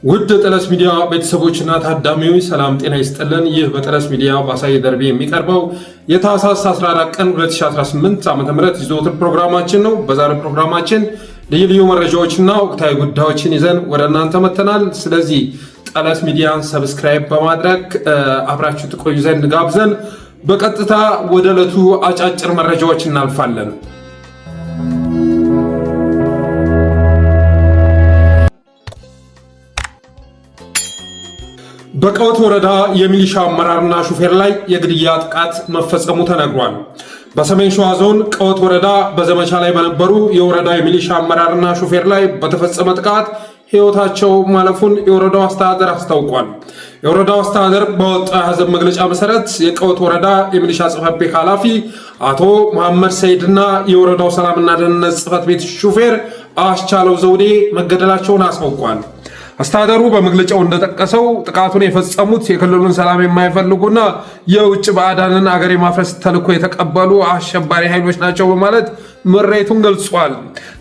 ውድ ጠለስ ሚዲያ ቤተሰቦችና ታዳሚዎች ሰላም ጤና ይስጥልን። ይህ በጠለስ ሚዲያ ባሳየ ደርቤ የሚቀርበው የታህሳስ 14 ቀን 2018 ዓ.ም ይዘውትር ፕሮግራማችን ነው። በዛሬው ፕሮግራማችን ልዩ ልዩ መረጃዎችና ወቅታዊ ጉዳዮችን ይዘን ወደ እናንተ መተናል። ስለዚህ ጠለስ ሚዲያን ሰብስክራይብ በማድረግ አብራችሁ ትቆዩ ዘንድ ጋብዘን በቀጥታ ወደ ዕለቱ አጫጭር መረጃዎች እናልፋለን። በቀወት ወረዳ የሚሊሻ አመራርና ሹፌር ላይ የግድያ ጥቃት መፈጸሙ ተነግሯል። በሰሜን ሸዋ ዞን ቀወት ወረዳ በዘመቻ ላይ በነበሩ የወረዳ የሚሊሻ አመራርና ሹፌር ላይ በተፈጸመ ጥቃት ሕይወታቸው ማለፉን የወረዳው አስተዳደር አስታውቋል። የወረዳው አስተዳደር በወጣው የሐዘን መግለጫ መሰረት የቀወት ወረዳ የሚሊሻ ጽሕፈት ቤት ኃላፊ አቶ መሐመድ ሰይድና የወረዳው ሰላምና ደህንነት ጽሕፈት ቤት ሹፌር አስቻለው ዘውዴ መገደላቸውን አስታውቋል። አስተዳደሩ በመግለጫው እንደጠቀሰው ጥቃቱን የፈጸሙት የክልሉን ሰላም የማይፈልጉና የውጭ ባዕዳንን አገር የማፍረስ ተልዕኮ የተቀበሉ አሸባሪ ኃይሎች ናቸው በማለት ምሬቱን ገልጿል።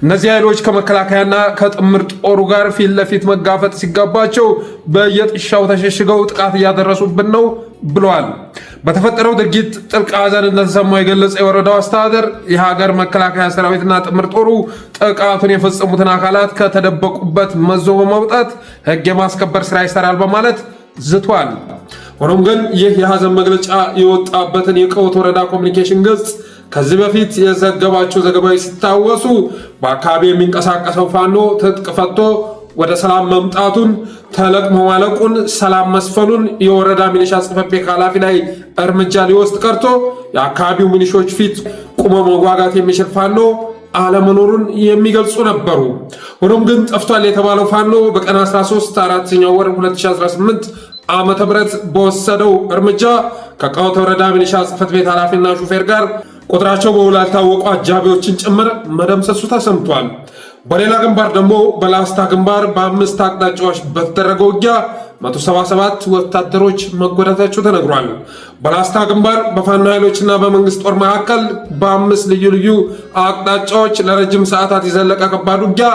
እነዚህ ኃይሎች ከመከላከያና ከጥምር ጦሩ ጋር ፊት ለፊት መጋፈጥ ሲገባቸው በየጥሻው ተሸሽገው ጥቃት እያደረሱብን ነው ብሏል። በተፈጠረው ድርጊት ጥልቅ ሐዘን እንደተሰማው የገለጸ የወረዳው አስተዳደር የሀገር መከላከያ ሰራዊትና ጥምር ጦሩ ጥቃቱን የፈጸሙትን አካላት ከተደበቁበት መዞ በማውጣት ሕግ የማስከበር ስራ ይሰራል በማለት ዝቷል። ሆኖም ግን ይህ የሐዘን መግለጫ የወጣበትን የቀወት ወረዳ ኮሚኒኬሽን ገጽ ከዚህ በፊት የዘገባቸው ዘገባዎች ሲታወሱ በአካባቢ የሚንቀሳቀሰው ፋኖ ትጥቅ ፈቶ ወደ ሰላም መምጣቱን፣ ተለቅሞ ማለቁን፣ ሰላም መስፈኑን የወረዳ ሚሊሻ ጽሕፈት ቤት ኃላፊ ላይ እርምጃ ሊወስድ ቀርቶ የአካባቢው ሚሊሾች ፊት ቁሞ መዋጋት የሚችል ፋኖ አለመኖሩን የሚገልጹ ነበሩ። ሆኖም ግን ጠፍቷል የተባለው ፋኖ በቀን 13 4ኛው ወር 2018 ዓመተ ምህረት በወሰደው እርምጃ ከቀወት ወረዳ ሚሊሻ ጽሕፈት ቤት ኃላፊና ሹፌር ጋር ቁጥራቸው በውል ያልታወቁ አጃቢዎችን ጭምር መደምሰሱ ተሰምቷል። በሌላ ግንባር ደግሞ በላስታ ግንባር በአምስት አቅጣጫዎች በተደረገው ውጊያ 177 ወታደሮች መጎዳታቸው ተነግሯል። በላስታ ግንባር በፋኖ ኃይሎችና በመንግስት ጦር መካከል በአምስት ልዩ ልዩ አቅጣጫዎች ለረጅም ሰዓታት የዘለቀ ከባድ ውጊያ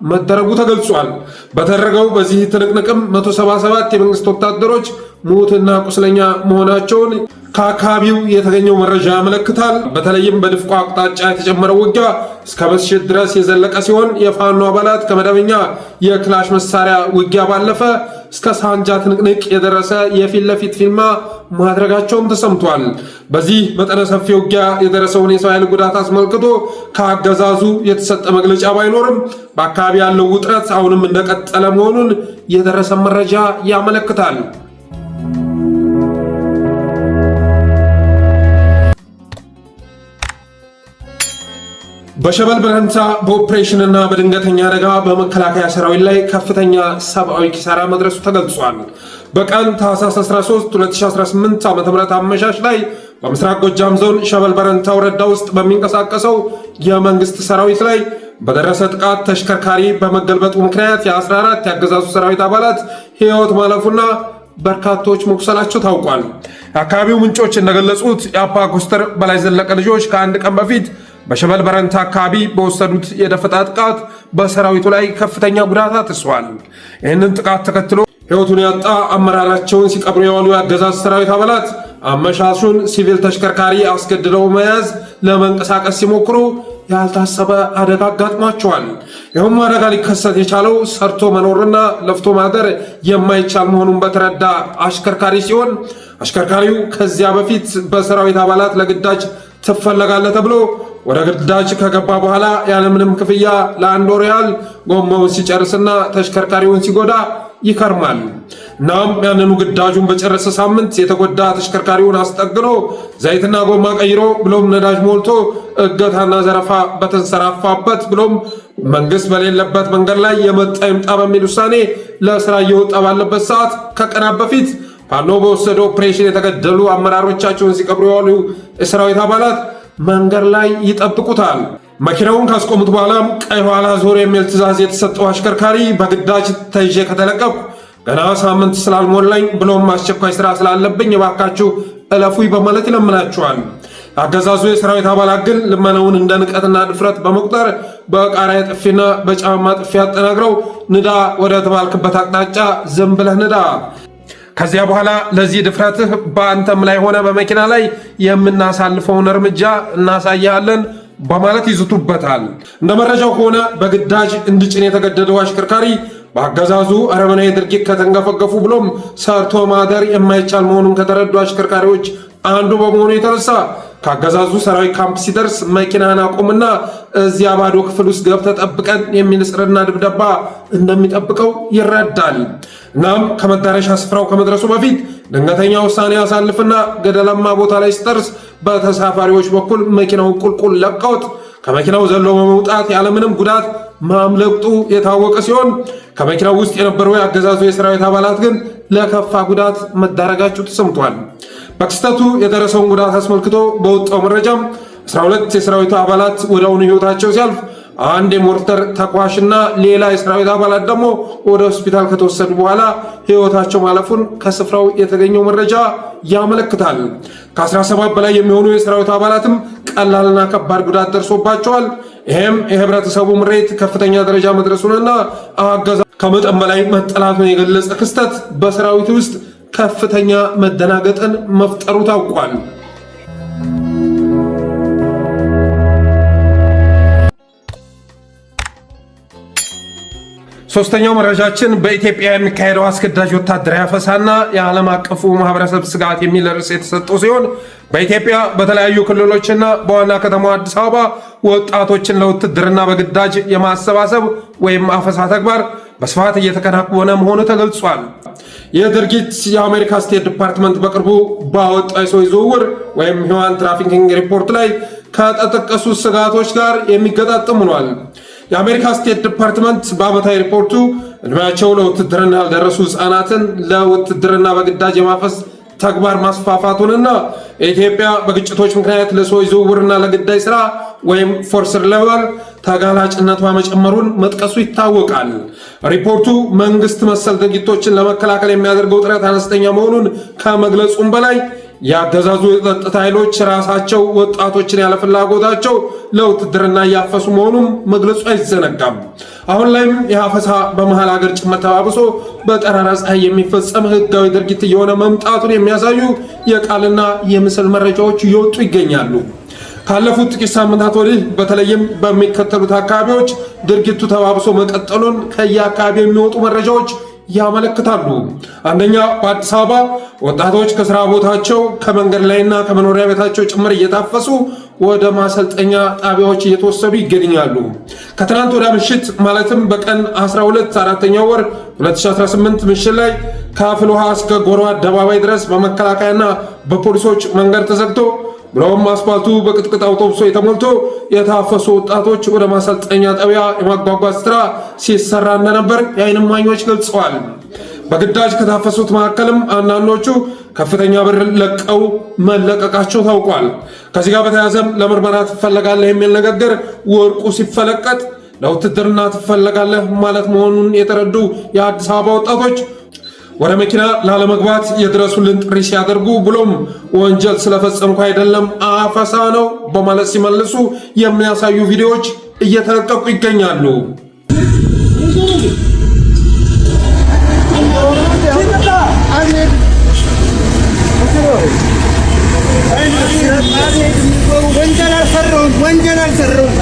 መደረጉ ተገልጿል። በተደረገው በዚህ ትንቅንቅም 177 የመንግስት ወታደሮች ሙትና ቁስለኛ መሆናቸውን ከአካባቢው የተገኘው መረጃ ያመለክታል። በተለይም በድፍቆ አቅጣጫ የተጨመረው ውጊያ እስከ ምሽት ድረስ የዘለቀ ሲሆን የፋኖ አባላት ከመደበኛ የክላሽ መሳሪያ ውጊያ ባለፈ እስከ ሳንጃ ትንቅንቅ የደረሰ የፊት ለፊት ፊልማ ማድረጋቸውም ተሰምቷል። በዚህ መጠነ ሰፊ ውጊያ የደረሰውን የሰው ኃይል ጉዳት አስመልክቶ ከአገዛዙ የተሰጠ መግለጫ ባይኖርም በአካባቢ ያለው ውጥረት አሁንም እንደቀጠለ መሆኑን የደረሰ መረጃ ያመለክታል። በሸበል በረንታ በኦፕሬሽንና በድንገተኛ አደጋ በመከላከያ ሰራዊት ላይ ከፍተኛ ሰብአዊ ኪሳራ መድረሱ ተገልጿል። በቀን ታህሳስ 13 2018 ዓ.ም አመሻሽ ላይ በምስራቅ ጎጃም ዞን ሸበል በረንታ ወረዳ ውስጥ በሚንቀሳቀሰው የመንግስት ሰራዊት ላይ በደረሰ ጥቃት ተሽከርካሪ በመገልበጡ ምክንያት የ14 የአገዛዙ ሰራዊት አባላት ሕይወት ማለፉና በርካቶች መቁሰላቸው ታውቋል። የአካባቢው ምንጮች እንደገለጹት የአፓ ኮስተር በላይ ዘለቀ ልጆች ከአንድ ቀን በፊት በሸበል በረንታ አካባቢ በወሰዱት የደፈጣ ጥቃት በሰራዊቱ ላይ ከፍተኛ ጉዳት አድርሰዋል። ይህንን ጥቃት ተከትሎ ሕይወቱን ያጣ አመራራቸውን ሲቀብሩ የዋሉ የአገዛዝ ሰራዊት አባላት አመሻሹን ሲቪል ተሽከርካሪ አስገድደው መያዝ ለመንቀሳቀስ ሲሞክሩ ያልታሰበ አደጋ አጋጥሟቸዋል። ይህም አደጋ ሊከሰት የቻለው ሰርቶ መኖርና ለፍቶ ማደር የማይቻል መሆኑን በተረዳ አሽከርካሪ ሲሆን አሽከርካሪው ከዚያ በፊት በሰራዊት አባላት ለግዳጅ ትፈለጋለህ ተብሎ ወደ ግዳጅ ከገባ በኋላ ያለምንም ክፍያ ለአንድ ወር ያህል ጎማውን ሲጨርስና ተሽከርካሪውን ሲጎዳ ይከርማል። እናም ያንኑ ግዳጁን በጨረሰ ሳምንት የተጎዳ ተሽከርካሪውን አስጠግኖ ዘይትና ጎማ ቀይሮ ብሎም ነዳጅ ሞልቶ እገታና ዘረፋ በተንሰራፋበት ብሎም መንግስት በሌለበት መንገድ ላይ የመጣ ይምጣ በሚል ውሳኔ ለስራ እየወጣ ባለበት ሰዓት ከቀናት በፊት ፋኖ በወሰደው ኦፕሬሽን የተገደሉ አመራሮቻቸውን ሲቀብሩ የዋሉ የሰራዊት አባላት መንገድ ላይ ይጠብቁታል። መኪናውን ካስቆሙት በኋላም ቀይ ኋላ ዞር የሚል ትዕዛዝ የተሰጠው አሽከርካሪ በግዳጅ ተይዤ ከተለቀቁ ገና ሳምንት ስላልሞላኝ ብሎም አስቸኳይ ስራ ስላለብኝ እባካችሁ እለፉኝ በማለት ይለምናቸዋል። አገዛዙ የሰራዊት አባላት ግን ልመናውን እንደ ንቀትና ድፍረት በመቁጠር በቃሪያ ጥፊና በጫማ ጥፊ አጠናግረው ንዳ ወደ ተባልክበት አቅጣጫ ዝም ብለህ ንዳ፣ ከዚያ በኋላ ለዚህ ድፍረትህ በአንተም ላይ ሆነ በመኪና ላይ የምናሳልፈውን እርምጃ እናሳያለን በማለት ይዝቱበታል። እንደ መረጃው ከሆነ በግዳጅ እንዲጭን የተገደደው አሽከርካሪ በአገዛዙ አረመናዊ ድርጊት ከተንገፈገፉ ብሎም ሰርቶ ማደር የማይቻል መሆኑን ከተረዱ አሽከርካሪዎች አንዱ በመሆኑ የተነሳ ከአገዛዙ ሰራዊት ካምፕ ሲደርስ መኪናን አቁምና እዚያ ባዶ ክፍል ውስጥ ገብተህ ጠብቀን የሚል እስርና ድብደባ እንደሚጠብቀው ይረዳል። እናም ከመዳረሻ ስፍራው ከመድረሱ በፊት ድንገተኛ ውሳኔ ያሳልፍና ገደላማ ቦታ ላይ ሲደርስ በተሳፋሪዎች በኩል መኪናውን ቁልቁል ለቀውት ከመኪናው ዘሎ በመውጣት ያለምንም ጉዳት ማምለጡ የታወቀ ሲሆን ከመኪናው ውስጥ የነበረው የአገዛዙ የሰራዊት አባላት ግን ለከፋ ጉዳት መዳረጋቸው ተሰምቷል። በክስተቱ የደረሰውን ጉዳት አስመልክቶ በወጣው መረጃም 12 የሰራዊቱ አባላት ወዲያውኑ ሕይወታቸው ሲያልፍ አንድ የሞርተር ተኳሽና ሌላ የሰራዊት አባላት ደግሞ ወደ ሆስፒታል ከተወሰዱ በኋላ ሕይወታቸው ማለፉን ከስፍራው የተገኘው መረጃ ያመለክታል። ከ17 በላይ የሚሆኑ የሰራዊቱ አባላትም ቀላልና ከባድ ጉዳት ደርሶባቸዋል። ይህም የህብረተሰቡ ምሬት ከፍተኛ ደረጃ መድረሱንና አገዛዙ ከመጠን በላይ መጠላቱን የገለጸ ክስተት በሰራዊቱ ውስጥ ከፍተኛ መደናገጥን መፍጠሩ ታውቋል። ሶስተኛው መረጃችን በኢትዮጵያ የሚካሄደው አስገዳጅ ወታደራዊ አፈሳና የዓለም አቀፉ ማህበረሰብ ስጋት የሚል ርዕስ የተሰጠው ሲሆን በኢትዮጵያ በተለያዩ ክልሎችና በዋና ከተማዋ አዲስ አበባ ወጣቶችን ለውትድርና በግዳጅ የማሰባሰብ ወይም አፈሳ ተግባር በስፋት እየተከናወነ መሆኑ ተገልጿል። ይህ ድርጊት የአሜሪካ ስቴት ዲፓርትመንት በቅርቡ ባወጣው የሰዎች ዝውውር ወይም ሂውማን ትራፊኪንግ ሪፖርት ላይ ከተጠቀሱት ስጋቶች ጋር የሚገጣጠም ሆኗል። የአሜሪካ ስቴት ዲፓርትመንት በዓመታዊ ሪፖርቱ እድሜያቸው ለውትድርና ያልደረሱ ህፃናትን ለውትድርና በግዳጅ የማፈስ ተግባር ማስፋፋቱንና ኢትዮጵያ በግጭቶች ምክንያት ለሰዎች ዝውውርና ለግዳጅ ስራ ወይም ፎርስድ ሌበር ተጋላጭነቷ መጨመሩን መጥቀሱ ይታወቃል። ሪፖርቱ መንግስት መሰል ድርጊቶችን ለመከላከል የሚያደርገው ጥረት አነስተኛ መሆኑን ከመግለጹም በላይ የአገዛዙ የጸጥታ ኃይሎች ራሳቸው ወጣቶችን ያለ ፍላጎታቸው ለውትድርና እያፈሱ መሆኑን መግለጹ አይዘነጋም። አሁን ላይም የአፈሳ በመሃል ሀገር ጭምር ተባብሶ በጠራራ ፀሐይ የሚፈጸም ህጋዊ ድርጊት እየሆነ መምጣቱን የሚያሳዩ የቃልና የምስል መረጃዎች እየወጡ ይገኛሉ። ካለፉት ጥቂት ሳምንታት ወዲህ በተለይም በሚከተሉት አካባቢዎች ድርጊቱ ተባብሶ መቀጠሉን ከየአካባቢው የሚወጡ መረጃዎች ያመለክታሉ። አንደኛ፣ በአዲስ አበባ ወጣቶች ከስራ ቦታቸው ከመንገድ ላይና ከመኖሪያ ቤታቸው ጭምር እየታፈሱ ወደ ማሰልጠኛ ጣቢያዎች እየተወሰዱ ይገኛሉ። ከትናንት ወደ ምሽት ማለትም በቀን 12 4ኛው ወር 2018 ምሽት ላይ ከአፍል ውሃ እስከ ጎሮ አደባባይ ድረስ በመከላከያና በፖሊሶች መንገድ ተዘግቶ ብሎም አስፋልቱ በቅጥቅጥ አውቶቡሶች ተሞልቶ የታፈሱ ወጣቶች ወደ ማሰልጠኛ ጣቢያ የማጓጓዝ ስራ ሲሰራ እንደነበር የዓይን እማኞች ገልጸዋል። በግዳጅ ከታፈሱት መካከልም አንዳንዶቹ ከፍተኛ ብር ለቀው መለቀቃቸው ታውቋል። ከዚህ ጋር በተያያዘም ለምርመራ ትፈለጋለህ የሚል ንግግር ወርቁ ሲፈለቀጥ ለውትድርና ትፈለጋለህ ማለት መሆኑን የተረዱ የአዲስ አበባ ወጣቶች ወደ መኪና ላለመግባት የድረሱልን ጥሪ ሲያደርጉ ብሎም ወንጀል ስለፈጸምኩ አይደለም አፈሳ ነው በማለት ሲመልሱ የሚያሳዩ ቪዲዮዎች እየተለቀቁ ይገኛሉ። ወንጀል አልሰራሁም፣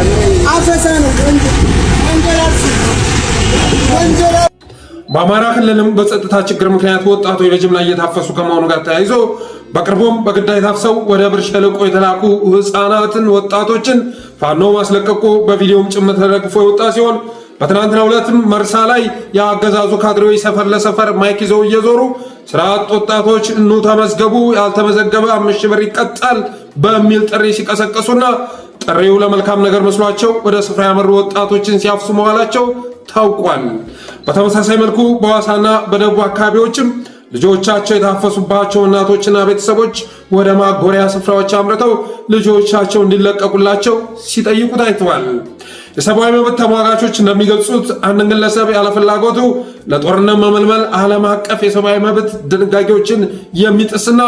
አፈሳ ነው ወንጀል። በአማራ ክልልም በጸጥታ ችግር ምክንያት ወጣቶች በጅምላ እየታፈሱ ከመሆኑ ጋር ተያይዞ በቅርቡም በግዳጅ ታፍሰው ወደ ብር ሸለቆ የተላኩ ህፃናትን ወጣቶችን ፋኖ ማስለቀቁ በቪዲዮም ጭምር ተደግፎ የወጣ ሲሆን በትናንትናው ዕለትም መርሳ ላይ የአገዛዙ ካድሬዎች ሰፈር ለሰፈር ማይክ ይዘው እየዞሩ ስራ አጥ ወጣቶች ኑ ተመዝገቡ፣ ያልተመዘገበ 5,000 ብር ይቀጣል በሚል ጥሪ ሲቀሰቀሱና ጥሪው ለመልካም ነገር መስሏቸው ወደ ስፍራ ያመሩ ወጣቶችን ሲያፍሱ መዋላቸው ታውቋል። በተመሳሳይ መልኩ በሐዋሳና በደቡብ አካባቢዎችም ልጆቻቸው የታፈሱባቸው እናቶችና ቤተሰቦች ወደ ማጎሪያ ስፍራዎች አምርተው ልጆቻቸው እንዲለቀቁላቸው ሲጠይቁ ታይተዋል። የሰብአዊ መብት ተሟጋቾች እንደሚገልጹት አንድ ግለሰብ ያለፍላጎቱ ለጦርነት መመልመል ዓለም አቀፍ የሰብአዊ መብት ድንጋጌዎችን የሚጥስና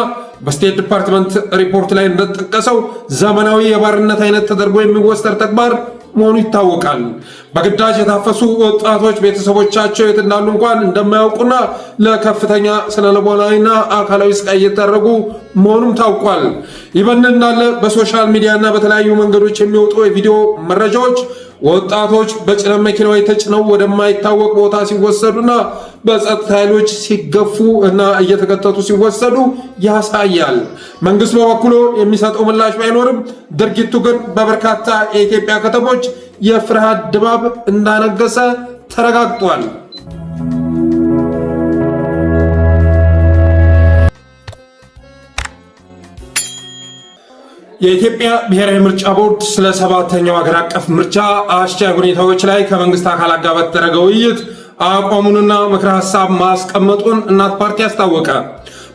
በስቴት ዲፓርትመንት ሪፖርት ላይ እንደተጠቀሰው ዘመናዊ የባርነት አይነት ተደርጎ የሚወሰድ ተግባር መሆኑ ይታወቃል። በግዳጅ የታፈሱ ወጣቶች ቤተሰቦቻቸው የት እንዳሉ እንኳን እንደማያውቁና ለከፍተኛ ስነልቦናዊና አካላዊ ስቃይ እየተደረጉ መሆኑም ታውቋል። ይህ በእንዲህ እንዳለ በሶሻል ሚዲያና በተለያዩ መንገዶች የሚወጡ የቪዲዮ መረጃዎች ወጣቶች በጭነት መኪናዎች ተጭነው ወደማይታወቅ ቦታ ሲወሰዱና በጸጥታ ኃይሎች ሲገፉ እና እየተከተቱ ሲወሰዱ ያሳያል። መንግስት በበኩሉ የሚሰጠው ምላሽ ባይኖርም ድርጊቱ ግን በበርካታ የኢትዮጵያ ከተሞች የፍርሃት ድባብ እንዳነገሰ ተረጋግጧል። የኢትዮጵያ ብሔራዊ ምርጫ ቦርድ ስለ 7ኛው ሀገር አቀፍ ምርጫ አስቻይ ሁኔታዎች ላይ ከመንግስት አካላት ጋር በተደረገ ውይይት አቋሙንና ምክረ ሀሳብ ማስቀመጡን እናት ፓርቲ አስታወቀ።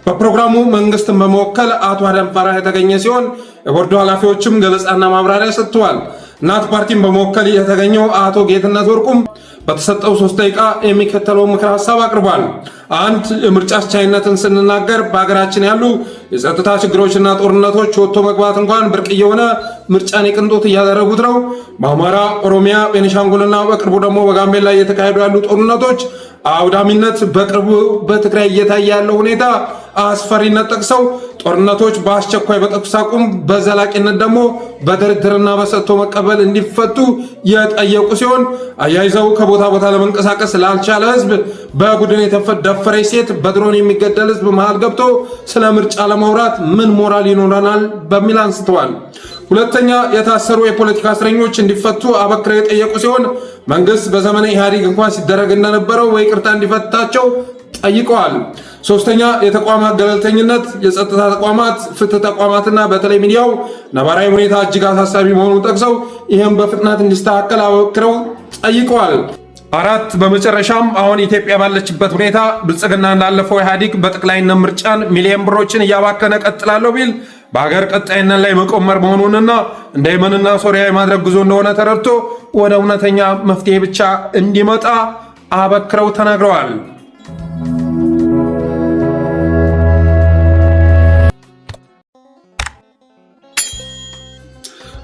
በፕሮግራሙ መንግስትን በመወከል አቶ አደም ፋራህ የተገኘ ሲሆን የቦርዱ ኃላፊዎችም ገለጻና ማብራሪያ ሰጥተዋል። እናት ፓርቲን በመወከል የተገኘው አቶ ጌትነት ወርቁም በተሰጠው 3 ደቂቃ የሚከተለው ምክረ ሀሳብ አቅርቧል። አንድ የምርጫ አስቻይነትን ስንናገር በሀገራችን ያሉ የጸጥታ ችግሮችና ጦርነቶች ወጥቶ መግባት እንኳን ብርቅ የሆነ ምርጫን የቅንጦት እያደረጉት ነው። በአማራ፣ ኦሮሚያ፣ ቤኒሻንጉልና በቅርቡ ደግሞ በጋምቤላ እየተካሄዱ ያሉ ጦርነቶች አውዳሚነት፣ በቅርቡ በትግራይ እየታየ ያለው ሁኔታ አስፈሪነት ጠቅሰው ጦርነቶች በአስቸኳይ በተኩስ አቁም በዘላቂነት ደግሞ በድርድርና በሰጥቶ መቀበል እንዲፈቱ የጠየቁ ሲሆን አያይዘው ከቦታ ቦታ ለመንቀሳቀስ ላልቻለ ህዝብ በቡድን የተደፈረች ሴት በድሮን የሚገደል ህዝብ መሃል ገብቶ ስለ ምርጫ ለማውራት ምን ሞራል ይኖረናል በሚል አንስተዋል። ሁለተኛ የታሰሩ የፖለቲካ እስረኞች እንዲፈቱ አበክረው የጠየቁ ሲሆን መንግስት በዘመነ ኢህአዴግ እንኳን ሲደረግ እንደነበረው በይቅርታ እንዲፈታቸው ጠይቀዋል። ሶስተኛ የተቋማት ገለልተኝነት፣ የጸጥታ ተቋማት፣ ፍትህ ተቋማትና በተለይ ሚዲያው ነባራዊ ሁኔታ እጅግ አሳሳቢ መሆኑን ጠቅሰው ይህም በፍጥነት እንዲስተካከል አበክረው ጠይቀዋል። 4 በመጨረሻም አሁን ኢትዮጵያ ባለችበት ሁኔታ ብልጽግና እንዳለፈው ኢህአዴግ በጠቅላይነት ምርጫን ሚሊዮን ብሮችን እያባከነ ቀጥላለሁ ቢል በሀገር ቀጣይነት ላይ መቆመር መሆኑንና እንደ የመንና ሶሪያ የማድረግ ጉዞ እንደሆነ ተረድቶ ወደ እውነተኛ መፍትሄ ብቻ እንዲመጣ አበክረው ተናግረዋል።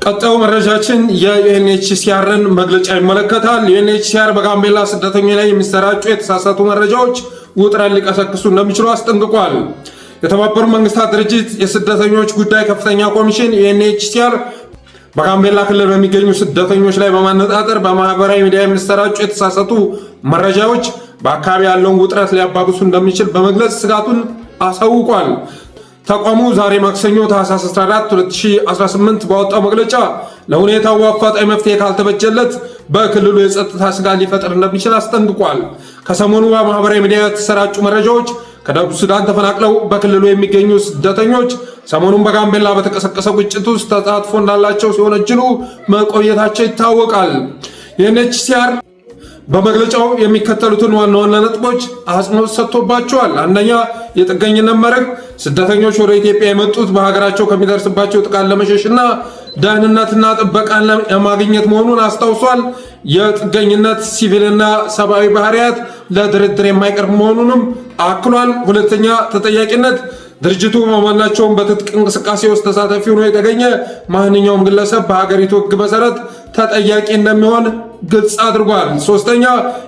ቀጣዩ መረጃችን የዩኤንኤችሲአርን መግለጫ ይመለከታል። ዩኤንኤችሲአር በጋምቤላ ስደተኞች ላይ የሚሰራጩ የተሳሳቱ መረጃዎች ውጥረት ሊቀሰቅሱ እንደሚችሉ አስጠንቅቋል። የተባበሩት መንግስታት ድርጅት የስደተኞች ጉዳይ ከፍተኛ ኮሚሽን ዩኤንኤችሲአር በጋምቤላ ክልል በሚገኙ ስደተኞች ላይ በማነጣጠር በማህበራዊ ሚዲያ የሚሰራጩ የተሳሳቱ መረጃዎች በአካባቢ ያለውን ውጥረት ሊያባብሱ እንደሚችል በመግለጽ ስጋቱን አሳውቋል። ተቋሙ ዛሬ ማክሰኞ ታህሳስ 14 2018 ባወጣው መግለጫ ለሁኔታው አፋጣኝ መፍትሄ ካልተበጀለት በክልሉ የጸጥታ ስጋት ሊፈጥር እንደሚችል አስጠንቅቋል። ከሰሞኑ በማህበራዊ ሚዲያ የተሰራጩ መረጃዎች ከደቡብ ሱዳን ተፈናቅለው በክልሉ የሚገኙ ስደተኞች ሰሞኑን በጋምቤላ በተቀሰቀሰው ግጭት ውስጥ ተሳትፎ እንዳላቸው ሲወነጅሉ መቆየታቸው ይታወቃል። ዩኤንኤችሲአር በመግለጫው የሚከተሉትን ዋና ዋና ነጥቦች አጽንኦት ሰጥቶባቸዋል። አንደኛ፣ የጥገኝነት መርህ ስደተኞች ወደ ኢትዮጵያ የመጡት በሀገራቸው ከሚደርስባቸው ጥቃት ለመሸሽና ደህንነትና ጥበቃን ለማግኘት መሆኑን አስታውሷል። የጥገኝነት ሲቪልና ሰብአዊ ባህሪያት ለድርድር የማይቀርብ መሆኑንም አክሏል። ሁለተኛ፣ ተጠያቂነት ድርጅቱ በማናቸውም በትጥቅ እንቅስቃሴ ውስጥ ተሳታፊ ሆኖ የተገኘ ማንኛውም ግለሰብ በሀገሪቱ ሕግ መሰረት ተጠያቂ እንደሚሆን ግልጽ አድርጓል። ሶስተኛ፣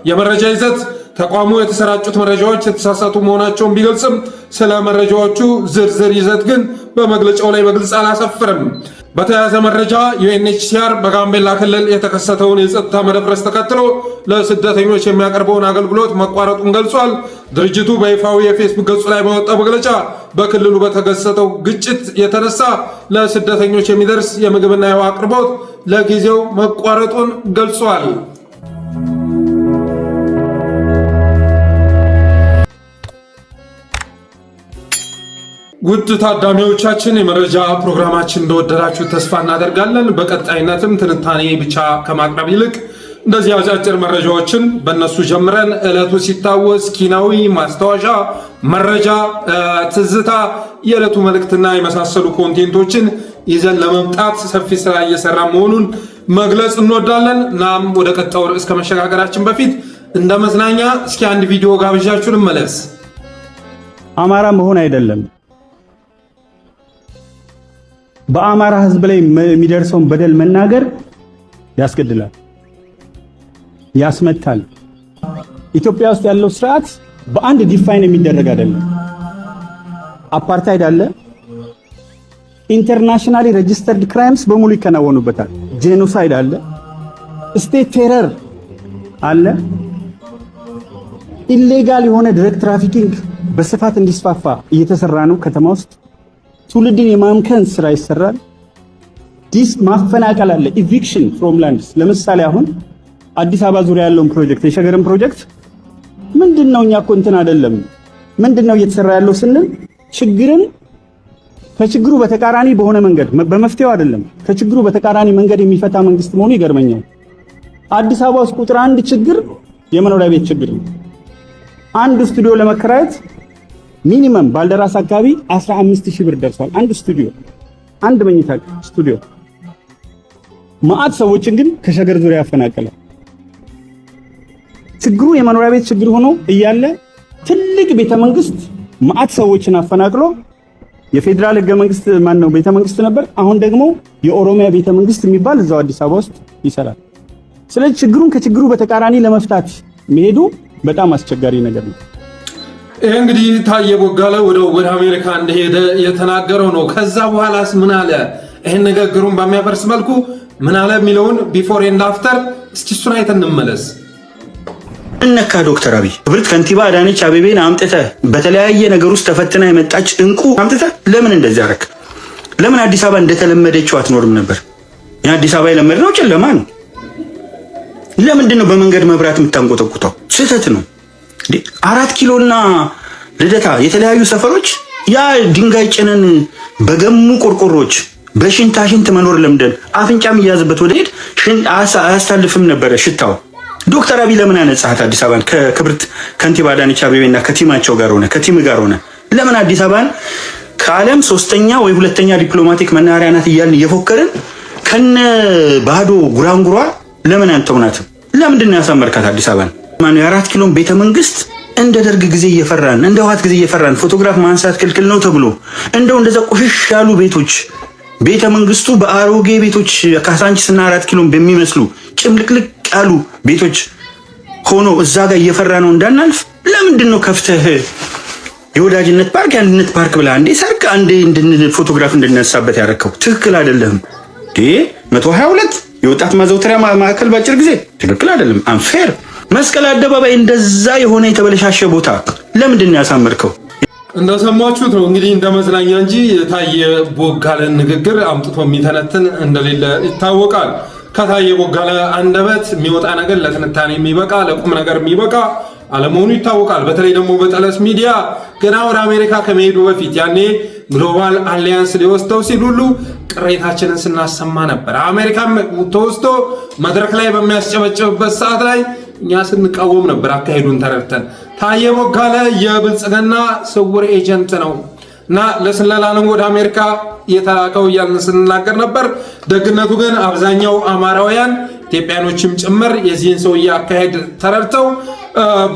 የመረጃ ይዘት ተቋሙ የተሰራጩት መረጃዎች የተሳሳቱ መሆናቸውን ቢገልጽም ስለ መረጃዎቹ ዝርዝር ይዘት ግን በመግለጫው ላይ በግልጽ አላሰፈረም። በተያያዘ መረጃ ዩኤንኤችሲአር በጋምቤላ ክልል የተከሰተውን የጸጥታ መደፍረስ ተከትሎ ለስደተኞች የሚያቀርበውን አገልግሎት መቋረጡን ገልጿል። ድርጅቱ በይፋዊ የፌስቡክ ገጹ ላይ ባወጣው መግለጫ በክልሉ በተከሰተው ግጭት የተነሳ ለስደተኞች የሚደርስ የምግብና የውሃ አቅርቦት ለጊዜው መቋረጡን ገልጿል። ውድ ታዳሚዎቻችን የመረጃ ፕሮግራማችን እንደወደዳችሁ ተስፋ እናደርጋለን። በቀጣይነትም ትንታኔ ብቻ ከማቅረብ ይልቅ እንደዚህ አጫጭር መረጃዎችን በእነሱ ጀምረን ዕለቱ ሲታወስ ኪናዊ ማስታወሻ፣ መረጃ፣ ትዝታ፣ የዕለቱ መልእክትና የመሳሰሉ ኮንቴንቶችን ይዘን ለመምጣት ሰፊ ስራ እየሰራ መሆኑን መግለጽ እንወዳለን። እናም ወደ ቀጣዩ ርዕስ ከመሸጋገራችን በፊት እንደ መዝናኛ እስኪ አንድ ቪዲዮ ጋብዣችሁ ልመለስ። አማራ መሆን አይደለም በአማራ ህዝብ ላይ የሚደርሰውን በደል መናገር ያስገድላል፣ ያስመታል። ኢትዮጵያ ውስጥ ያለው ስርዓት በአንድ ዲፋይን የሚደረግ አይደለም። አፓርታይድ አለ፣ ኢንተርናሽናሊ ሬጂስተርድ ክራይምስ በሙሉ ይከናወኑበታል። ጄኖሳይድ አለ፣ ስቴት ቴረር አለ፣ ኢሌጋል የሆነ ድረግ ትራፊኪንግ በስፋት እንዲስፋፋ እየተሰራ ነው። ከተማ ውስጥ ትውልድን የማምከን ስራ ይሰራል። ዲስ ማፈናቀል አለ፣ ኢቪክሽን ፍሮም ላንድስ። ለምሳሌ አሁን አዲስ አበባ ዙሪያ ያለውን ፕሮጀክት የሸገርን ፕሮጀክት ምንድነው? እኛ እኮ እንትን አይደለም ምንድነው እየተሰራ ያለው ስንል ችግርን ከችግሩ በተቃራኒ በሆነ መንገድ በመፍትሄው አይደለም ከችግሩ በተቃራኒ መንገድ የሚፈታ መንግስት መሆኑ ይገርመኛል። አዲስ አበባ ውስጥ ቁጥር አንድ ችግር የመኖሪያ ቤት ችግር ነው። አንድ ስቱዲዮ ለመከራየት ሚኒመም ባልደራስ አካባቢ 15000 ብር ደርሷል። አንድ ስቱዲዮ፣ አንድ መኝታ ስቱዲዮ ማአት ሰዎችን ግን ከሸገር ዙሪያ ያፈናቀላል። ችግሩ የመኖሪያ ቤት ችግር ሆኖ እያለ ትልቅ ቤተ መንግስት ማአት ሰዎችን አፈናቅሎ የፌዴራል ህገ መንግስት ነው ቤተ መንግስት ነበር። አሁን ደግሞ የኦሮሚያ ቤተ መንግስት የሚባል እዛው አዲስ አበባ ውስጥ ይሰራል። ስለዚህ ችግሩን ከችግሩ በተቃራኒ ለመፍታት መሄዱ በጣም አስቸጋሪ ነገር ነው። ይሄ እንግዲህ ታየ ቦጋለ ወደ አሜሪካ እንደሄደ የተናገረው ነው። ከዛ በኋላስ ምን አለ? ይሄን ንግግሩን በሚያፈርስ መልኩ ምን አለ የሚለውን ቢፎር ኤንድ አፍተር እስኪ እሱን አይተን እንመለስ። እነካ ዶክተር አብይ ክብርት ከንቲባ አዳነች አቤቤን አምጥተህ በተለያየ ነገር ውስጥ ተፈትና የመጣች እንቁ አምጥተህ ለምን እንደዚህ አደረክ? ለምን አዲስ አበባ እንደተለመደችው አትኖርም ነበር? የአዲስ አበባ የለመድነው ጨለማ ነው። ለምንድን ነው በመንገድ መብራት የምታንቆጠቁጠው? ስህተት ነው። 4 ኪሎና ልደታ የተለያዩ ሰፈሮች ያ ድንጋይ ጭነን በገሙ ቆርቆሮች በሽንታሽንት መኖር ለምደን አፍንጫም እያዝበት ወደ ሄድ አያስታልፍም ነበረ ሽታው። ዶክተር አብይ ለምን አነጻት አዲስ አበባን? ከክብርት ከንቲባ አዳነች አቤቤና ከቲማቸው ጋር ሆነ ለምን አዲስ አበባን ከዓለም 3ኛ ወይ 2ኛ ዲፕሎማቲክ መናኸሪያ ናት እያልን እየፎከርን ከነ ባዶ ጉራንጉሯ ለምን አንተውናትም? ለምንድን ነው ያሳመርካት አዲስ አበባን? ማነው የ4 ኪሎን ቤተ መንግስት እንደ ደርግ ጊዜ እየፈራን እንደ ህወሓት ጊዜ እየፈራን ፎቶግራፍ ማንሳት ክልክል ነው ተብሎ እንደዛ ቆሽሽ ያሉ ቤቶች ቤተ መንግስቱ በአሮጌ ቤቶች ካሳንቺስና 4 ኪሎን በሚመስሉ ጭምልቅልቅ ያሉ ቤቶች ሆኖ እዛ ጋር እየፈራ ነው እንዳናልፍ ለምንድን ነው ከፍተህ የወዳጅነት ፓርክ የአንድነት ፓርክ ብላ አንዴ ሰርቅ አንዴ ፎቶግራፍ እንድነሳበት ያረከው? ትክክል አይደለም። 122 የወጣት ማዘውተሪያ ማዕከል ባጭር ጊዜ ትክክል አይደለም። አንፌር መስቀል አደባባይ እንደዛ የሆነ የተበለሻሸ ቦታ ለምንድን ነው ያሳመርከው? እንደሰማችሁት ነው እንግዲህ እንደ መዝናኛ እንጂ የታየ ቦጋለን ንግግር አምጥቶ የሚተነትን እንደሌለ ይታወቃል። ከታየ ቦጋለ አንደበት የሚወጣ ነገር ለትንታኔ የሚበቃ ለቁም ነገር የሚበቃ አለመሆኑ ይታወቃል። በተለይ ደግሞ በጠለስ ሚዲያ ገና ወደ አሜሪካ ከመሄዱ በፊት ያኔ ግሎባል አሊያንስ ሊወስደው ሲል ሁሉ ቅሬታችንን ስናሰማ ነበር። አሜሪካም ተወስዶ መድረክ ላይ በሚያስጨበጭብበት ሰዓት ላይ እኛ ስንቃወም ነበር። አካሄዱን ተረድተን ታየ ቦጋለ የብልጽግና ስውር ኤጀንት ነው እና ለስለላ ነው ወደ አሜሪካ የተላከው እያልን ስንናገር ነበር። ደግነቱ ግን አብዛኛው አማራውያን ኢትዮጵያኖችም ጭምር የዚህን ሰውዬ አካሄድ ተረድተው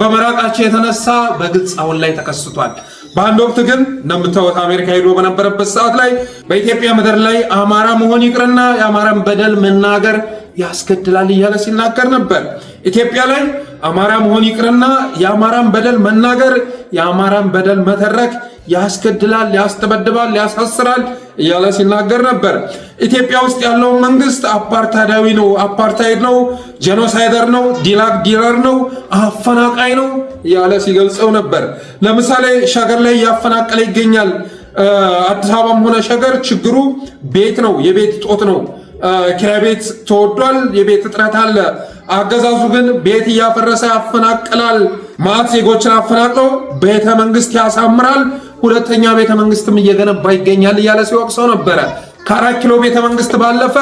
በመራቃቸው የተነሳ በግልጽ አሁን ላይ ተከስቷል። በአንድ ወቅት ግን እንደምታወት አሜሪካ ሄዶ በነበረበት ሰዓት ላይ በኢትዮጵያ ምድር ላይ አማራ መሆን ይቅርና የአማራን በደል መናገር ያስገድላል እያለ ሲናገር ነበር። ኢትዮጵያ ላይ አማራ መሆን ይቅርና የአማራን በደል መናገር፣ የአማራን በደል መተረክ ያስገድላል፣ ያስደበድባል፣ ያሳስራል እያለ ሲናገር ነበር። ኢትዮጵያ ውስጥ ያለው መንግስት አፓርታይዳዊ ነው፣ አፓርታይድ ነው፣ ጄኖሳይደር ነው፣ ዲለር ነው፣ አፈናቃይ ነው እያለ ሲገልጸው ነበር። ለምሳሌ ሸገር ላይ እያፈናቀለ ይገኛል። አዲስ አበባም ሆነ ሸገር ችግሩ ቤት ነው፣ የቤት እጦት ነው። ኪራይ ቤት ተወዷል፣ የቤት እጥረት አለ። አገዛዙ ግን ቤት እያፈረሰ ያፈናቅላል። ማዕት ዜጎችን አፈናቅሎ ቤተ መንግስት ያሳምራል፣ ሁለተኛ ቤተ መንግስትም እየገነባ ይገኛል እያለ ሲወቅሰው ነበረ። ከ4 ኪሎ ቤተ መንግስት ባለፈ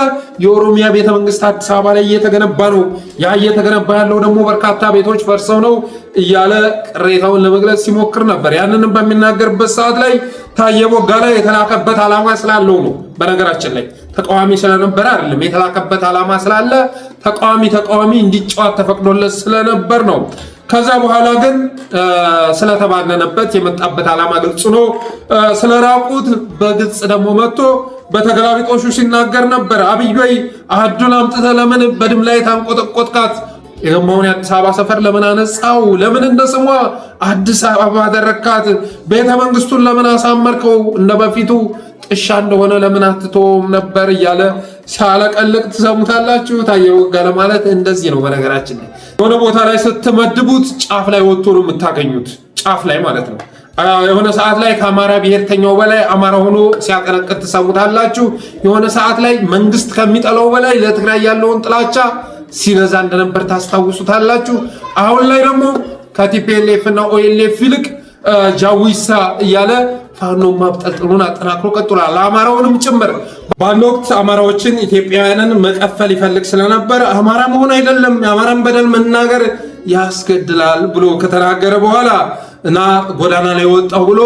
የኦሮሚያ ቤተ መንግስት አዲስ አበባ ላይ እየተገነባ ነው። ያ እየተገነባ ያለው ደግሞ በርካታ ቤቶች ፈርሰው ነው እያለ ቅሬታውን ለመግለጽ ሲሞክር ነበር። ያንንም በሚናገርበት ሰዓት ላይ ታየ ቦጋለ የተላከበት ዓላማ ስላለው ነው። በነገራችን ላይ ተቃዋሚ ስለነበረ አይደለም፣ የተላከበት ዓላማ ስላለ ተቃዋሚ እንዲጫወት ተፈቅዶለት ስለነበር ነው። ከዛ በኋላ ግን ስለተባነነበት የመጣበት ዓላማ ግልጽ ነው። ስለራቁት በግልጽ ደግሞ መጥቶ በተገላቢጦሹ ሲናገር ነበር። አብይ ወይ አህዱን አምጥተህ ለምን በድም ላይ ታንቆጠቆጥካት? የገማውን የአዲስ አበባ ሰፈር ለምን አነጻው? ለምን እንደ ስሟ አዲስ አበባ አደረካት? ቤተ መንግስቱን ለምን አሳመርከው? እንደ በፊቱ ጥሻ እንደሆነ ለምን አትተውም ነበር እያለ ሲያለቀልቅ ትሰሙታላችሁ። ታየ ቦጋለ ማለት እንደዚህ ነው። በነገራችን ላይ የሆነ ቦታ ላይ ስትመድቡት ጫፍ ላይ ወጥቶ ነው የምታገኙት። ጫፍ ላይ ማለት ነው። የሆነ ሰዓት ላይ ከአማራ ብሔርተኛው በላይ አማራ ሆኖ ሲያቀነቅት ትሰሙታላችሁ። የሆነ ሰዓት ላይ መንግስት ከሚጠላው በላይ ለትግራይ ያለውን ጥላቻ ሲነዛ እንደነበር ታስታውሱታላችሁ። አሁን ላይ ደግሞ ከቲፒኤልኤፍ እና ኦኤልኤፍ ይልቅ ጃዊሳ እያለ ፋኖ ማብጠልጥሉን አጠናክሮ ቀጥሏል። አማራውንም ጭምር በአንድ ወቅት አማራዎችን ኢትዮጵያውያንን መቀፈል ይፈልግ ስለነበር አማራ መሆን አይደለም የአማራን በደል መናገር ያስገድላል ብሎ ከተናገረ በኋላ እና ጎዳና ላይ ወጣው ብሎ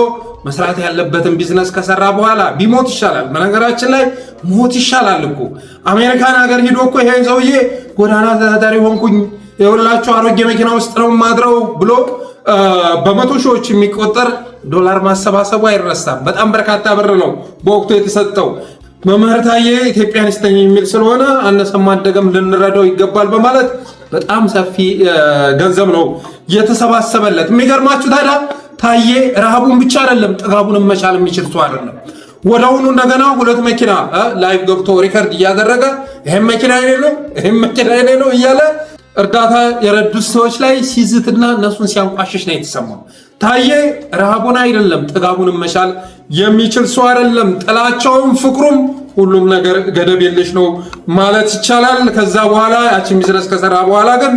መስራት ያለበትን ቢዝነስ ከሰራ በኋላ ቢሞት ይሻላል። በነገራችን ላይ ሞት ይሻላል እኮ። አሜሪካን ሀገር ሂዶ እኮ ይሄ ሰውዬ ጎዳና ተዳዳሪ ሆንኩኝ የሁላችሁ አሮጌ መኪና ውስጥ ነው ማድረው ብሎ በመቶ ሺዎች የሚቆጠር ዶላር ማሰባሰቡ አይረሳም። በጣም በርካታ ብር ነው በወቅቱ የተሰጠው። መምህር ታዬ ኢትዮጵያኒስት ነኝ የሚል ስለሆነ አነሰም አደገም ልንረዳው ይገባል በማለት በጣም ሰፊ ገንዘብ ነው የተሰባሰበለት። የሚገርማችሁ ታዲያ ታዬ ረሃቡን ብቻ አይደለም ጥጋቡን መቻል የሚችል ሰው አይደለም። ወዳውኑ እንደገና 2 መኪና ላይቭ ገብቶ ሪከርድ እያደረገ ይሄን መኪና የኔ ነው እያለ እርዳታ የረዱት ሰዎች ላይ ሲዝትና እነሱን ሲያንቋሽሽ ነው የተሰማው። ታዬ ረሃቡን አይደለም ጥጋቡን መቻል የሚችል ሰው አይደለም። ጥላቻውም ፍቅሩም ሁሉም ነገር ገደብ የለሽ ነው ማለት ይቻላል። ከዛ በኋላ ያቺን ቢዝነስ ከሰራ በኋላ ግን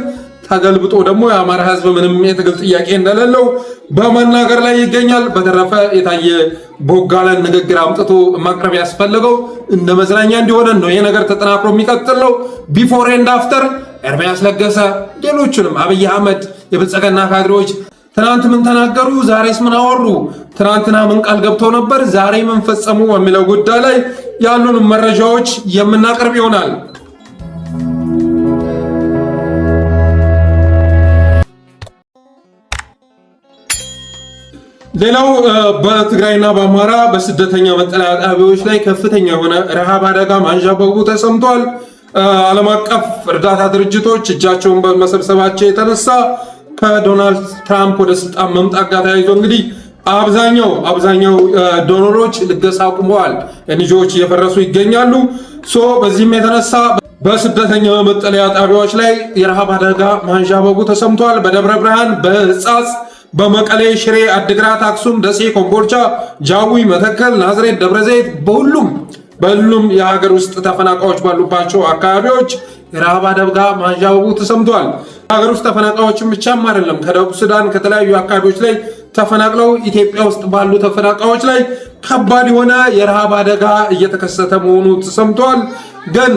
ተገልብጦ ደግሞ የአማራ ሕዝብ ምንም የትግል ጥያቄ እንደሌለው በመናገር ላይ ይገኛል። በተረፈ የታየ ቦጋለን ንግግር አምጥቶ ማቅረብ ያስፈልገው እንደ መዝናኛ እንዲሆነን ነው። ይሄ ነገር ተጠናክሮ የሚቀጥል ነው። ቢፎር ኤንድ አፍተር ኤርሚያስ ለገሰ፣ ሌሎችንም አብይ አህመድ የብልጽግና ካድሬዎች ትናንት ምን ተናገሩ፣ ዛሬስ ምን አወሩ፣ ትናንትና ምን ቃል ገብተው ነበር፣ ዛሬ ምን ፈጸሙ በሚለው ጉዳይ ላይ ያሉን መረጃዎች የምናቀርብ ይሆናል። ሌላው በትግራይና በአማራ በስደተኛ መጠለያ ጣቢያዎች ላይ ከፍተኛ የሆነ ረሃብ አደጋ ማንዣበቡ ተሰምቷል። ዓለም አቀፍ እርዳታ ድርጅቶች እጃቸውን በመሰብሰባቸው የተነሳ ከዶናልድ ትራምፕ ወደ ስልጣን መምጣት ጋር ተያይዞ እንግዲህ አብዛኛው ዶኖሮች ልገሳ አቁመዋል። ኤንጂኦዎች እየፈረሱ ይገኛሉ። በዚህም የተነሳ በስደተኛ መጠለያ ጣቢያዎች ላይ የረሃብ አደጋ ማንዣበቡ ተሰምቷል። በደብረ ብርሃን፣ በሕጻጽ፣ በመቀሌ፣ ሽሬ፣ አድግራት፣ አክሱም፣ ደሴ፣ ኮምቦልቻ፣ ጃዊ፣ መተከል፣ ናዝሬት፣ ደብረዘይት በሁሉም የሀገር ውስጥ ተፈናቃዮች ባሉባቸው አካባቢዎች የረሃብ አደጋ ማንዣበቡ ተሰምቷል። ሀገር ውስጥ ተፈናቃዮችን ብቻም አይደለም፣ ከደቡብ ሱዳን ከተለያዩ አካባቢዎች ላይ ተፈናቅለው ኢትዮጵያ ውስጥ ባሉ ተፈናቃዮች ላይ ከባድ የሆነ የረሃብ አደጋ እየተከሰተ መሆኑ ተሰምቷል። ግን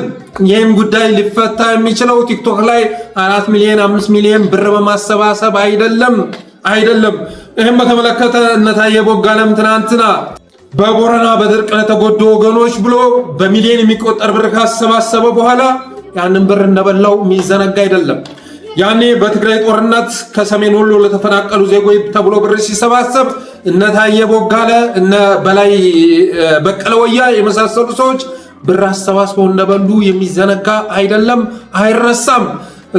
ይህም ጉዳይ ሊፈታ የሚችለው ቲክቶክ ላይ 4 ሚሊዮን 5 ሚሊዮን ብር በማሰባሰብ አይደለም። ይህም በተመለከተ እነ ታየ ቦጋለም ትናንትና በቦረና በድርቅ ለተጎዱ ወገኖች ብሎ በሚሊዮን የሚቆጠር ብር ካሰባሰበ በኋላ ያንን ብር እንደበላው የሚዘነጋ አይደለም። ያኔ በትግራይ ጦርነት ከሰሜን ወሎ ለተፈናቀሉ ዜጎች ተብሎ ብር ሲሰባሰብ እነ ታየ ቦጋለ እነ በላይ በቀለ ወያ የመሳሰሉ ሰዎች ብር አሰባስበው እንደበሉ የሚዘነጋ አይደለም፣ አይረሳም።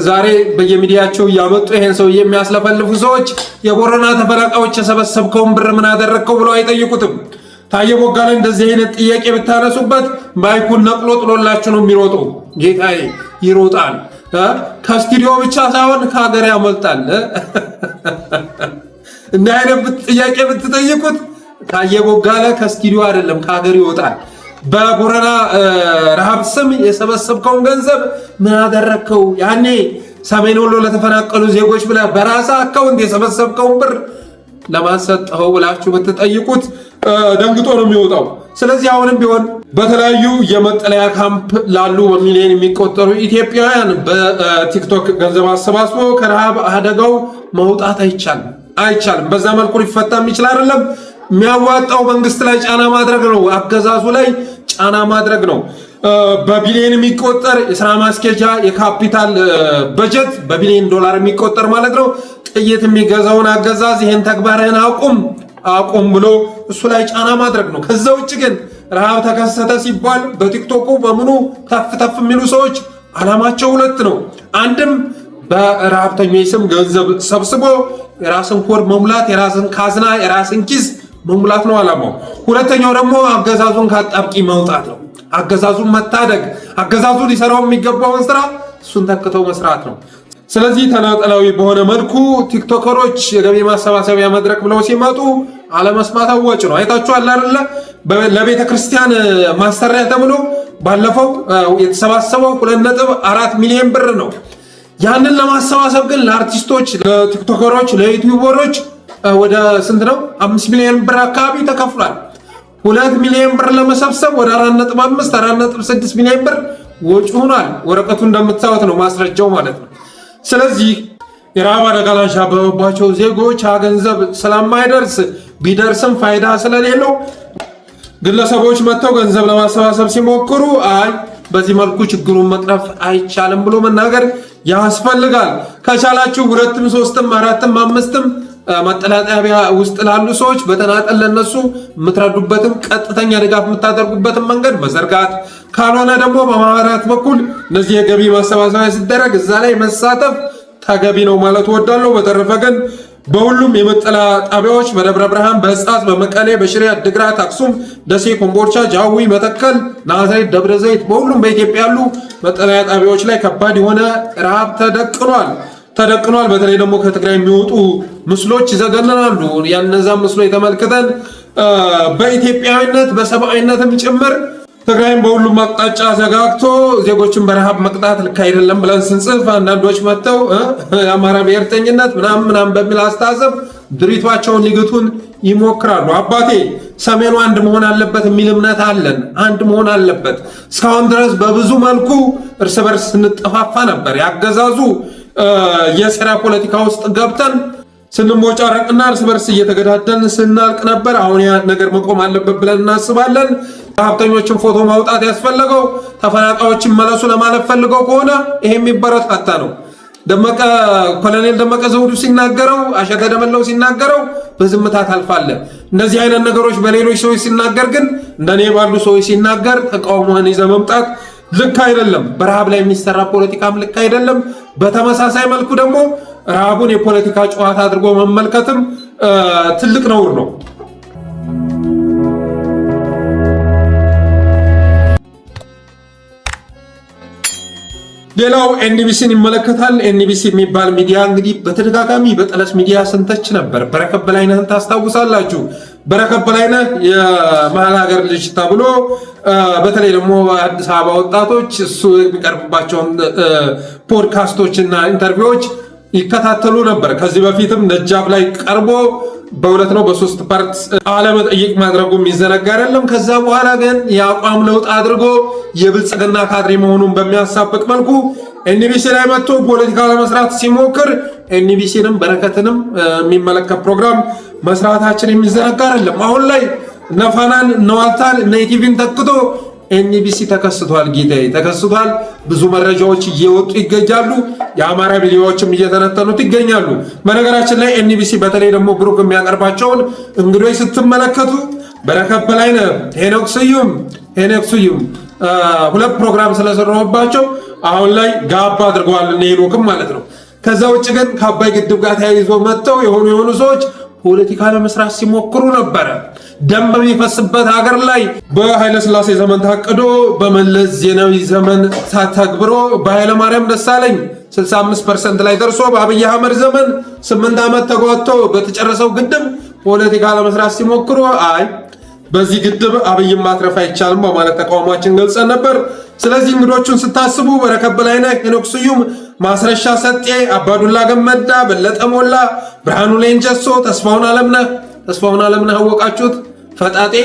ዛሬ በየሚዲያቸው እያመጡ ይሄን ሰው የሚያስለፈልፉ ሰዎች የቦረና ተፈናቃዮች የሰበሰብከውን ብር ምን አደረግከው ብለው አይጠይቁትም። ታየ ቦጋለ እንደዚህ አይነት ጥያቄ ብታነሱበት ማይኩን ነቅሎ ጥሎላችሁ ነው የሚሮጠው። ጌታዬ ይሮጣል። ከስቱዲዮ ብቻ ሳይሆን ከሀገር ያመልጣል። እንደ አይነት ጥያቄ ብትጠይቁት ታየ ቦጋለ ከስቱዲዮ አይደለም ከሀገር ይወጣል። በቦረና ረሃብ ስም የሰበሰብከውን ገንዘብ ምን አደረግከው? ያኔ ሰሜን ወሎ ለተፈናቀሉ ዜጎች ብለህ በራስህ አካውንት የሰበሰብከውን ብር ለማን ሰጠኸው ብላችሁ ብትጠይቁት ደንግጦ ነው የሚወጣው። ስለዚህ አሁንም ቢሆን በተለያዩ የመጠለያ ካምፕ ላሉ በሚሊዮን የሚቆጠሩ ኢትዮጵያውያን በቲክቶክ ገንዘብ አሰባስቦ ከረሃብ አደጋው መውጣት አይቻልም። በዛ መልኩ ሊፈታም ይችላል አይደለም። የሚያዋጣው መንግስት ላይ ጫና ማድረግ ነው፣ አገዛዙ ላይ ጫና ማድረግ ነው። በቢሊዮን የሚቆጠር የስራ ማስኬጃ የካፒታል በጀት በቢሊዮን ዶላር የሚቆጠር ማለት ነው ጥይት የሚገዛውን አገዛዝ ይሄን ተግባርህን አቁም ብሎ እሱ ላይ ጫና ማድረግ ነው። ከዛ ውጭ ግን ረሃብ ተከሰተ ሲባል በቲክቶኩ በምኑ ተፍ የሚሉ ሰዎች አላማቸው ሁለት ነው። አንድም በረሃብተኞች ስም ገንዘብ ሰብስቦ የራስን ሆድ መሙላት፣ የራስን ካዝና የራስን ኪስ መሙላት ነው አላማው። ሁለተኛው ደግሞ አገዛዙን ካጣብቂ መውጣት ነው። አገዛዙን መታደግ፣ አገዛዙ ሊሰራው የሚገባውን ስራ እሱን ተክተው መስራት ነው። ስለዚህ ተናጠላዊ በሆነ መልኩ ቲክቶከሮች የገቢ ማሰባሰቢያ መድረክ ብለው ሲመጡ አለመስማት አዋጭ ነው። አይታችኋል አይደለ? ለቤተ ክርስቲያን ማሰሪያ ተብሎ ባለፈው የተሰባሰበው 2.4 ሚሊዮን ብር ነው። ያንን ለማሰባሰብ ግን ለአርቲስቶች፣ ለቲክቶከሮች፣ ለዩቲዩበሮች ወደ ስንት ነው? 5 ሚሊዮን ብር አካባቢ ተከፍሏል። 2 ሚሊዮን ብር ለመሰብሰብ ወደ 4.5 4.6 ሚሊዮን ብር ወጪ ሆኗል። ወረቀቱ እንደምታዩት ነው፣ ማስረጃው ማለት ነው። ስለዚህ የረሃብ አደጋ ላንዣበበባቸው ዜጎች ገንዘብ ስለማይደርስ ቢደርስም ፋይዳ ስለሌለው ግለሰቦች መጥተው ገንዘብ ለማሰባሰብ ሲሞክሩ በዚህ መልኩ ችግሩን መቅረፍ አይቻልም ብሎ መናገር ያስፈልጋል። ከቻላችሁ 2ም 3ም 4ም 5ም መጠለያ ጣቢያ ውስጥ ላሉ ሰዎች በተናጠል ለነሱ የምትረዱበትን ቀጥተኛ ድጋፍ የምታደርጉበትን መንገድ መዘርጋት፣ ካልሆነ ደግሞ በማህበራት በኩል እነዚህ የገቢ ማሰባሰቢያ ሲደረግ እዛ ላይ መሳተፍ ተገቢ ነው ማለት እወዳለሁ። በተረፈ ግን በሁሉም የመጠለያ ጣቢያዎች በደብረ ብርሃን፣ በሕጻጽ፣ በመቀሌ፣ በሽሬ፣ አድግራት፣ አክሱም፣ ደሴ፣ ኮምቦልቻ፣ ጃዊ፣ መተከል፣ ናዝሬት፣ ደብረ ዘይት በሁሉም በኢትዮጵያ ያሉ መጠለያ ጣቢያዎች ላይ ከባድ የሆነ ረሃብ ተደቅኗል። በተለይ ደግሞ ከትግራይ የሚወጡ ምስሎች ይዘገንናሉ። ያነዛ ምስሎች ተመልክተን በኢትዮጵያዊነት በሰብአዊነትም ጭምር ትግራይም በሁሉም አቅጣጫ ዘጋግቶ ዜጎችን በረሃብ መቅጣት ልክ አይደለም ብለን ስንጽፍ አንዳንዶች መጥተው የአማራ ብሔርተኝነት ምናምን በሚል አስተሳሰብ ድሪቷቸውን ሊግቱን ይሞክራሉ። አባቴ ሰሜኑ አንድ መሆን አለበት የሚል እምነት አለን። አንድ መሆን አለበት። እስካሁን ድረስ በብዙ መልኩ እርስ በርስ ስንጠፋፋ ነበር። ያገዛዙ የሴራ ፖለቲካ ውስጥ ገብተን ስንሞጫረቅና እርስ በርስ እየተገዳደልን ስናልቅ ነበር። አሁን ያ ነገር መቆም አለበት ብለን እናስባለን። ሀብተኞችን ፎቶ ማውጣት ያስፈለገው ተፈናቃዮችን መለሱ ለማለት ፈልገው ከሆነ ይሄ የሚበረታታ ነው። ኮሎኔል ደመቀ ዘውዱ ሲናገረው፣ አሸተ ደመለው ሲናገረው በዝምታ ታልፋለህ። እነዚህ አይነት ነገሮች በሌሎች ሰዎች ሲናገር ግን እንደኔ ባሉ ሰዎች ሲናገር ተቃውሞህን ይዘህ መምጣት ልክ አይደለም። በረሃብ ላይ የሚሰራ ፖለቲካም ልክ አይደለም። በተመሳሳይ መልኩ ደግሞ ረሃቡን የፖለቲካ ጨዋታ አድርጎ መመልከትም ትልቅ ነውር ነው። ሌላው ኤንቢሲን ይመለከታል። ኤንቢሲ የሚባል ሚዲያ እንግዲህ በተደጋጋሚ በጠለስ ሚዲያ ስንተች ነበር። በረከት በላይነህን ታስታውሳላችሁ። በረከት በላይነህ የመሀል ሀገር ልጅ ተብሎ በተለይ ደግሞ አዲስ አበባ ወጣቶች እሱ የሚቀርብባቸውን ፖድካስቶች እና ኢንተርቪዎች ይከታተሉ ነበር። ከዚህ በፊትም ደጃፍ ላይ ቀርቦ በሁለት ነው በሶስት ፓርት አለመጠይቅ ማድረጉ የሚዘነጋ አይደለም። ከዛ በኋላ ግን የአቋም ለውጥ አድርጎ የብልጽግና ካድሬ መሆኑን በሚያሳብቅ መልኩ ኤንቢሲ ላይ መጥቶ ፖለቲካ ለመስራት ሲሞክር ኤንቢሲንም በረከትንም የሚመለከት ፕሮግራም መስራታችን የሚዘነጋ አይደለም። አሁን ላይ እነ ፋናን እነ ዋልታን እነ ኢቲቪን ተክቶ ኤንቢሲ ተከስቷል። ጌታዬ ተከስቷል። ብዙ መረጃዎች እየወጡ ይገኛሉ። የአማራ ሚዲያዎችም እየተነተኑት ይገኛሉ። በነገራችን ላይ ኤንቢሲ በተለይ ደግሞ ብሩክ የሚያቀርባቸውን እንግዶች ስትመለከቱ በረከት በላይነህ፣ ሄኖክ ስዩም ሁለት ፕሮግራም ስለሰራሁባቸው አሁን ላይ ጋባ አድርገዋል እነ ሄኖክም ማለት ነው። ከዛ ውጭ ግን ከአባይ ግድብ ጋር ተያይዞ መጥተው የሆኑ ሰዎች ፖለቲካ ለመስራት ሲሞክሩ ነበረ። ደም በሚፈስበት ሀገር ላይ በኃይለ ሥላሴ ዘመን ታቅዶ በመለስ ዜናዊ ዘመን ተግብሮ በኃይለ ማርያም ደሳለኝ 65% ላይ ደርሶ በአብይ አህመድ ዘመን 8 ዓመት ተጓቶ በተጨረሰው ግድብ ፖለቲካ ለመስራት ሲሞክሩ በዚህ ግድብ አብይን ማትረፍ አይቻልም በማለት ተቃውሟችን ገልጸን ነበር። ስለዚህ እንግዶቹን ስታስቡ በረከት በላይነህ፣ ሄኖክ ስዩም፣ ማስረሻ ሰጤ፣ አባዱላ ገመዳ፣ በለጠ ሞላ፣ ብርሃኑ ሌንጀሶ፣ ተስፋውን አለምነህ አወቃችሁት ፈጣጤ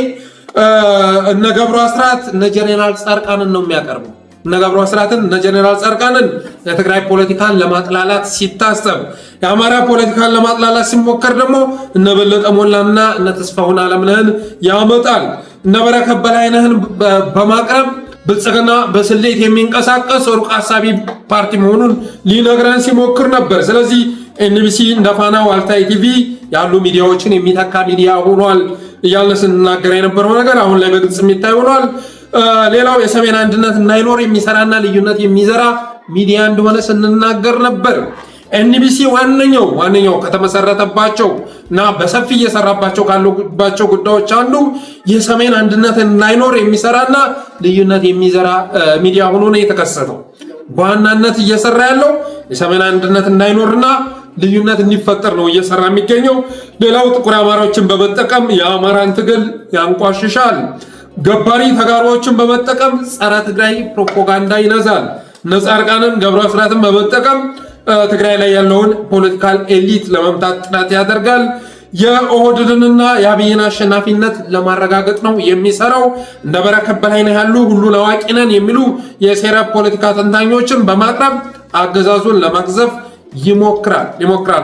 እነ ገብሩ አስራት እነ ጀነራል ጻድቃንን ነው የሚያቀርበው። እነ ገብሩ አስራትን እነ ጀነራል ጻድቃንን የትግራይ ፖለቲካን ለማጥላላት ሲታሰብ፣ የአማራ ፖለቲካን ለማጥላላት ሲሞከር ደግሞ እነ በለጠ ሞላና እነ ተስፋሁን አለምነህን ያመጣል። እነ በረከት በላይነህን በማቅረብ ብልጽግና በስሌት የሚንቀሳቀስ ሩቅ አሳቢ ፓርቲ መሆኑን ሊነግረን ሲሞክር ነበር። ስለዚህ ኤንቢሲ እንደ ፋና፣ ዋልታ፣ ቲቪ ያሉ ሚዲያዎችን የሚተካ ሚዲያ ሆኗል እያለ ስንናገር የነበረው ነገር አሁን ላይ በግልጽ የሚታይ ሆኗል። ሌላው የሰሜን አንድነት እንዳይኖር የሚሰራና ልዩነት የሚዘራ ሚዲያ እንደሆነ ስንናገር ነበር። ኤንቢሲ ዋነኛው ከተመሰረተባቸው እና በሰፊ እየሰራባቸው ካሉባቸው ጉዳዮች አንዱ የሰሜን አንድነት እንዳይኖር የሚሰራና ልዩነት የሚዘራ ሚዲያ ሆኖ ነው የተከሰተው። በዋናነት እየሰራ ያለው የሰሜን አንድነት እንዳይኖርና ልዩነት እንዲፈጠር ነው እየሰራ የሚገኘው። ሌላው ጥቁር አማራዎችን በመጠቀም የአማራን ትግል ያንቋሽሻል። ገባሪ ተጋሮዎችን በመጠቀም ጸረ ትግራይ ፕሮፓጋንዳ ይነዛል። ጻድቃንን ገብሩ አስራትን በመጠቀም ትግራይ ላይ ያለውን ፖለቲካል ኤሊት ለመምታት ጥረት ያደርጋል። የኦህዴድንና የአብይን አሸናፊነት ለማረጋገጥ ነው የሚሰራው። እንደ በረከት በላይነህ ያሉ ሁሉን አዋቂ ነን የሚሉ የሴራ ፖለቲካ ተንታኞችን በማቅረብ አገዛዙን ለማግዘፍ ይሞክራል።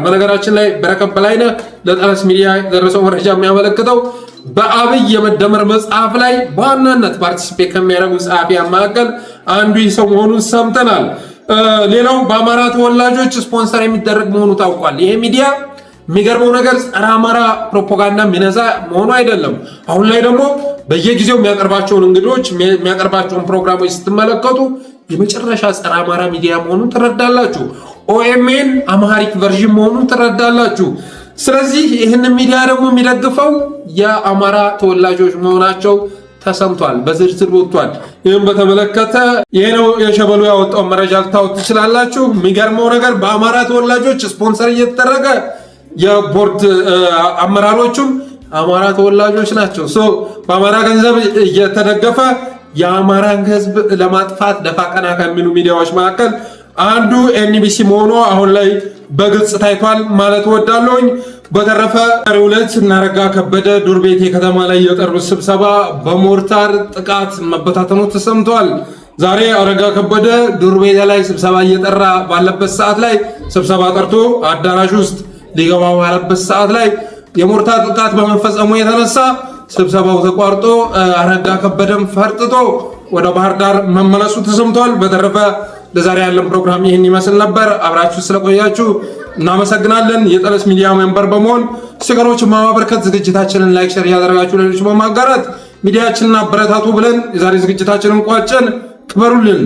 በነገራችን ላይ በረከት በላይነህ ለጠለስ ሚዲያ የደረሰው መረጃ የሚያመለክተው በአብይ የመደመር መጽሐፍ ላይ በዋናነት ፓርቲሲፔት ከሚያደርጉ ጸሐፊያን መካከል አንዱ ሰው መሆኑን ሰምተናል። ሌላው በአማራ ተወላጆች ስፖንሰር የሚደረግ መሆኑ ታውቋል። ይሄ ሚዲያ የሚገርመው ነገር ጸረ አማራ ፕሮፓጋንዳ የሚነዛ መሆኑ አይደለም። አሁን ላይ ደግሞ በየጊዜው የሚያቀርባቸውን እንግዶች የሚያቀርባቸውን ፕሮግራሞች ስትመለከቱ የመጨረሻ ጸረ አማራ ሚዲያ መሆኑን ትረዳላችሁ። ኦኤምኤን አማሪክ ቨርዥን መሆኑን ትረዳላችሁ። ስለዚህ ይህን ሚዲያ ደግሞ የሚደግፈው የአማራ ተወላጆች መሆናቸው ተሰምቷል፣ በዝርዝር ወጥቷል። ይህም በተመለከተ ይሄ ነው የሸበሉ ያወጣው መረጃ ልታዩት ትችላላችሁ። የሚገርመው ነገር በአማራ ተወላጆች ስፖንሰር እየተደረገ የቦርድ አመራሮቹም አማራ ተወላጆች ናቸው። በአማራ ገንዘብ እየተደገፈ የአማራን ሕዝብ ለማጥፋት ደፋ ቀና ከሚሉ ሚዲያዎች መካከል አንዱ ኤንቢሲ መሆኑ አሁን ላይ በግልጽ ታይቷል ማለት ወዳለሁኝ። በተረፈ ዛሬው ዕለት እናረጋ ከበደ ዱር ቤቴ ከተማ ላይ የጠሩት ስብሰባ በሞርታር ጥቃት መበታተኑ ተሰምቷል። ዛሬ አረጋ ከበደ ዱር ቤቴ ላይ ስብሰባ እየጠራ ባለበት ሰዓት ላይ ስብሰባ ጠርቶ አዳራሽ ውስጥ ሊገባ ባለበት ሰዓት ላይ የሞርታር ጥቃት በመፈጸሙ የተነሳ ስብሰባው ተቋርጦ አረጋ ከበደም ፈርጥጦ ወደ ባህር ዳር መመለሱ ተሰምቷል። በተረፈ ለዛሬ ያለን ፕሮግራም ይህን ይመስል ነበር። አብራችሁ ስለቆያችሁ እናመሰግናለን። የጠለስ ሚዲያ ሜምበር በመሆን ስገሮችን ማበርከት ዝግጅታችንን ላይክ፣ ሼር ያደረጋችሁ ሌሎች በማጋራት ሚዲያችንን አበረታቱ ብለን የዛሬ ዝግጅታችንን ቋጨን። ክበሩልን።